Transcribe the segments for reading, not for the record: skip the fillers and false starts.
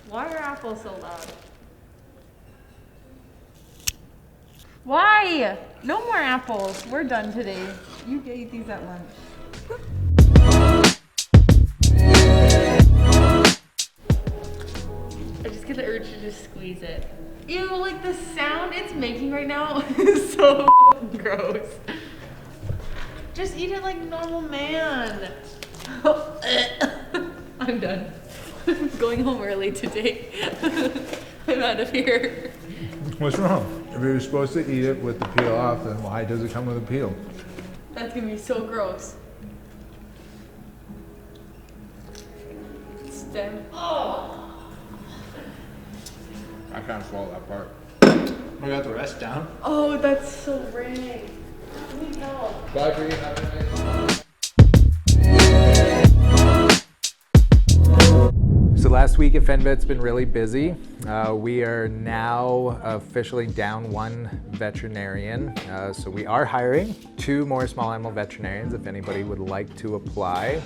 Why are apples so loud? Why? No more apples. We're done today. You ate these at lunch. I just get the urge to just squeeze it. Ew, like the sound it's making right now is so gross. Just eat it like normal man. I'm done. I'm going home early today. I'm out of here. What's wrong? If you're supposed to eat it with the peel off, then why does it come with a peel? That's gonna be so gross. Stem. Oh. I can't swallow that part. I got the rest down. Oh, that's so rank. I need help. Bye for you. Have a nice day. So last week at FenVet's been really busy. We are now officially down one veterinarian. So we are hiring 2 more small animal veterinarians if anybody would like to apply.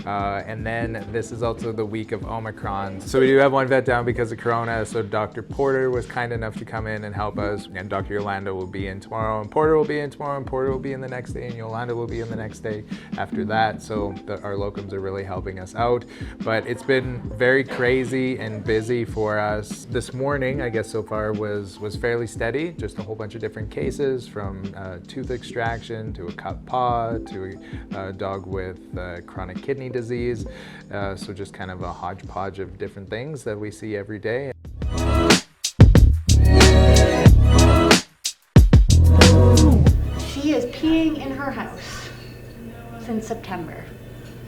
And then this is also the week of Omicron. So we do have 1 vet down because of Corona. So Dr. Porter was kind enough to come in and help us. And Dr. Yolanda will be in tomorrow, and Porter will be in tomorrow, and Porter will be in the next day, and Yolanda will be in the next day after that. So our locums are really helping us out. But it's been very crazy and busy for us. This morning, I guess so far, was fairly steady. Just a whole bunch of different cases, from tooth extraction to a cut paw to a dog with chronic kidney disease. So just kind of a hodgepodge of different things that we see every day. She is peeing in her house since September.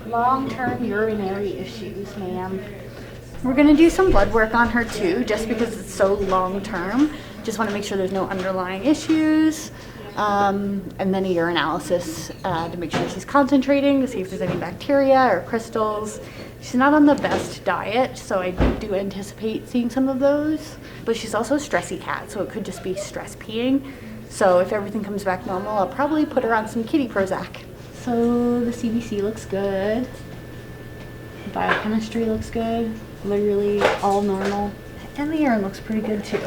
Long-term urinary issues, ma'am. We're gonna do some blood work on her too, just because it's so long-term. Just wanna make sure there's no underlying issues. And then a urinalysis to make sure she's concentrating, to see if there's any bacteria or crystals. She's not on the best diet, so I do anticipate seeing some of those. But she's also a stressy cat, so it could just be stress peeing. So if everything comes back normal, I'll probably put her on some kitty Prozac. So the CBC looks good. Biochemistry looks good. Literally all normal. And the urine looks pretty good too.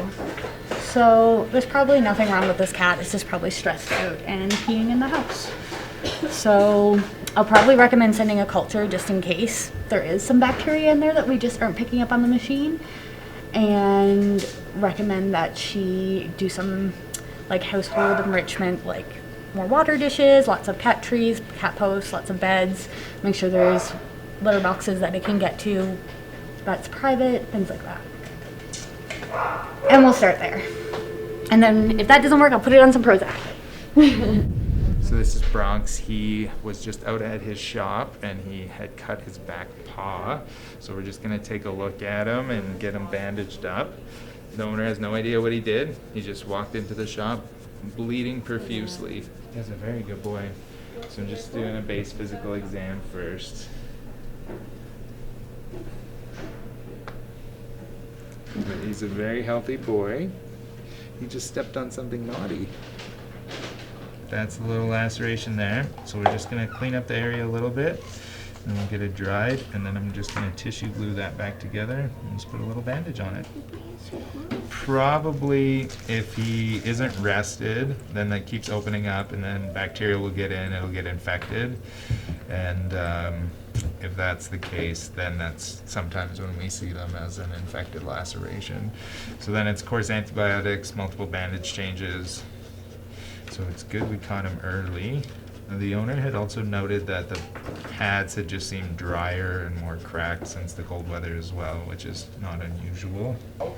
So there's probably nothing wrong with this cat. It's just probably stressed out and peeing in the house. So I'll probably recommend sending a culture just in case there is some bacteria in there that we just aren't picking up on the machine. And recommend that she do some like household enrichment, like more water dishes, lots of cat trees, cat posts, lots of beds. Make sure there's litter boxes that it can get to, that's private, things like that. And we'll start there. And then if that doesn't work, I'll put it on some Prozac. So this is Bronx. He was just out at his shop and he had cut his back paw. So we're just gonna take a look at him and get him bandaged up. The owner has no idea what he did. He just walked into the shop bleeding profusely. He's a very good boy. So I'm just doing a base physical exam first. But he's a very healthy boy. He just stepped on something naughty. That's a little laceration there. So we're just gonna clean up the area a little bit and we'll get it dried, and then I'm just gonna tissue glue that back together and just put a little bandage on it. Probably if he isn't rested, then that keeps opening up and then bacteria will get in, it'll get infected. And if that's the case, then that's sometimes when we see them as an infected laceration. So then it's, of course, antibiotics, multiple bandage changes. So it's good we caught him early. The owner had also noted that the pads had just seemed drier and more cracked since the cold weather as well, which is not unusual.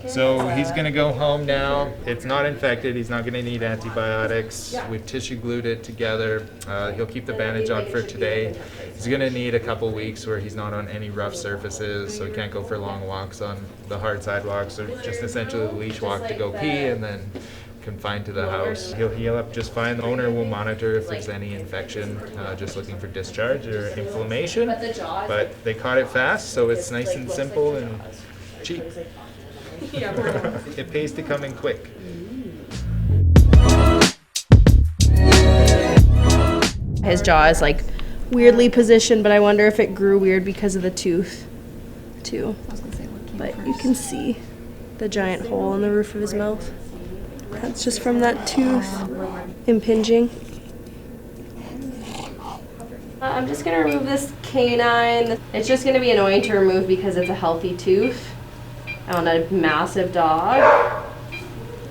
So he's gonna go home now. It's not infected, he's not gonna need antibiotics. We've tissue glued it together. He'll keep the bandage on for today. He's gonna need a couple weeks where he's not on any rough surfaces, so he can't go for long walks on the hard sidewalks, or just essentially a leash walk to go pee and then confined to the house. He'll heal up just fine. The owner will monitor if there's any infection, just looking for discharge or inflammation. But they caught it fast, so it's nice and simple and cheap. It pays to come in quick. His jaw is like weirdly positioned, but I wonder if it grew weird because of the tooth too. but you can see the giant hole in the roof of his mouth. That's just from that tooth impinging. I'm just gonna remove this canine. It's just gonna be annoying to remove because it's a healthy tooth on a massive dog.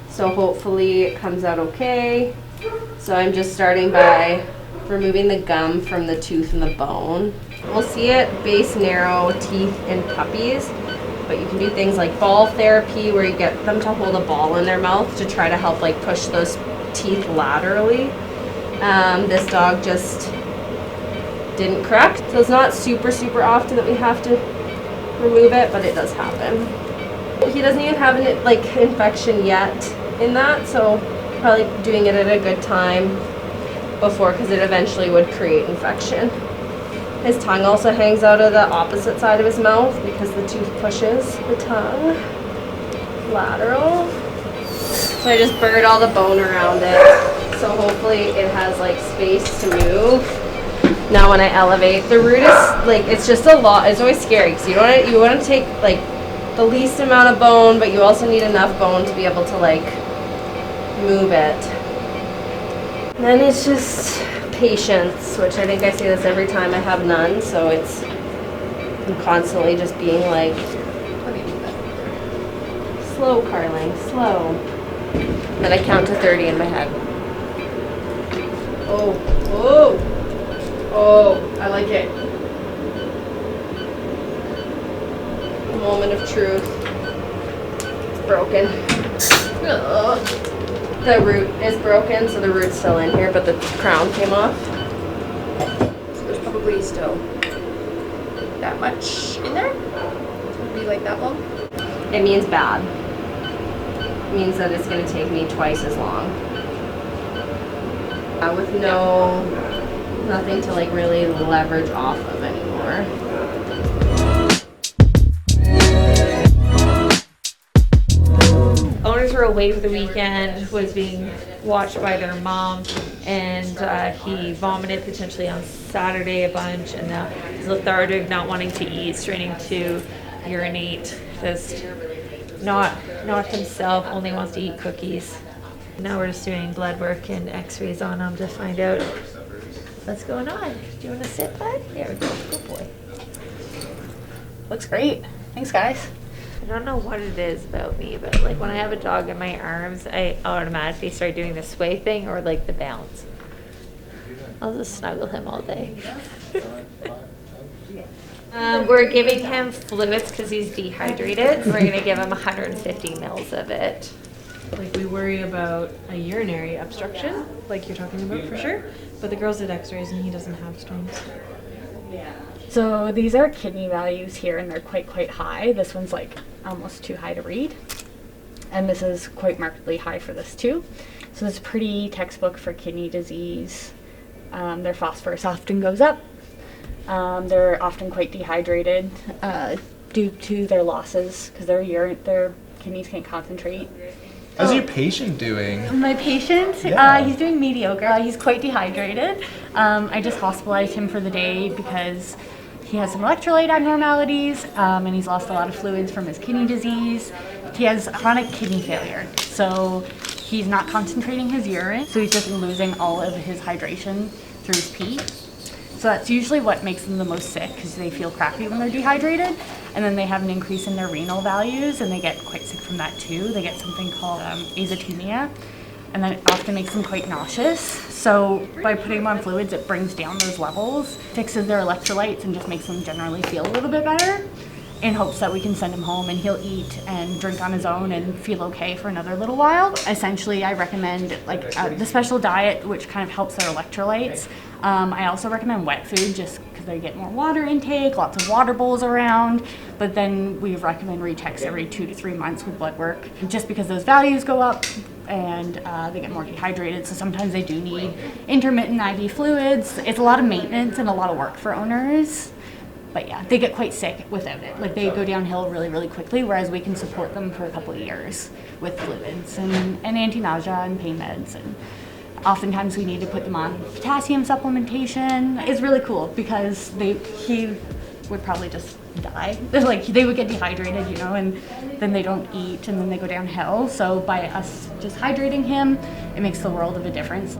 So hopefully it comes out okay. So I'm just starting by removing the gum from the tooth and the bone. We'll see it base narrow teeth in puppies, but you can do things like ball therapy where you get them to hold a ball in their mouth to try to help like push those teeth laterally. This dog just didn't correct, so it's not super often that we have to remove it, but it does happen. He doesn't even have an like infection yet in that, so probably doing it at a good time before, because it eventually would create infection. His tongue also hangs out of the opposite side of his mouth because the tooth pushes the tongue lateral. So I just buried all the bone around it, so hopefully it has like space to move. Now when I elevate, the root is like, it's just a lot. It's always scary because you want to take like the least amount of bone, but you also need enough bone to be able to like move it. And then it's just patience, which I think I say this every time I have none, so I'm constantly just being like, slow, Carling, slow. Then I count to 30 in my head. Oh, I like it. Moment of truth. It's broken. The root is broken, so the root's still in here, but the crown came off. So there's probably still that much in there. Would be like that long. It means bad. It means that it's going to take me twice as long. With nothing to like really leverage off of anymore. Owners were away for the weekend, was being watched by their mom, and he vomited potentially on Saturday a bunch, and now he's lethargic, not wanting to eat, straining to urinate, just not himself, only wants to eat cookies. Now we're just doing blood work and x-rays on him to find out what's going on. Do you want to sit, bud? There we go. Good boy. Looks great. Thanks, guys. I don't know what it is about me, but like when I have a dog in my arms, I automatically start doing the sway thing or like the bounce. I'll just snuggle him all day. We're giving him fluids because he's dehydrated. We're going to give him 150 mils of it. Like, we worry about a urinary obstruction, like you're talking about for sure, but the girls did x-rays and he doesn't have stones. So these are kidney values here, and they're quite high. This one's like almost too high to read, and this is quite markedly high for this too. So it's pretty textbook for kidney disease. Their phosphorus often goes up. They're often quite dehydrated due to their losses because their kidneys can't concentrate. How's your patient doing? My patient, he's doing mediocre. He's quite dehydrated. I just hospitalized him for the day because he has some electrolyte abnormalities, and he's lost a lot of fluids from his kidney disease. He has chronic kidney failure, so he's not concentrating his urine, so he's just losing all of his hydration through his pee. So that's usually what makes them the most sick, because they feel crappy when they're dehydrated, and then they have an increase in their renal values, and they get quite sick from that too. They get something called azotemia, and then it often makes them quite nauseous. So by putting them on fluids, it brings down those levels, fixes their electrolytes, and just makes them generally feel a little bit better, in hopes that we can send him home and he'll eat and drink on his own and feel okay for another little while. Essentially, I recommend like the special diet, which kind of helps their electrolytes. I also recommend wet food just because they get more water intake, lots of water bowls around, but then we recommend rechecks every 2 to 3 months with blood work, just because those values go up and they get more dehydrated, so sometimes they do need intermittent IV fluids. It's a lot of maintenance and a lot of work for owners. But yeah, they get quite sick without it. Like, they go downhill really quickly, whereas we can support them for a couple of years with fluids and anti-nausea and pain meds. And oftentimes we need to put them on potassium supplementation. It's really cool because he would probably just die. Like they would get dehydrated, you know, and then they don't eat and then they go downhill. So by us just hydrating him, it makes the world of a difference.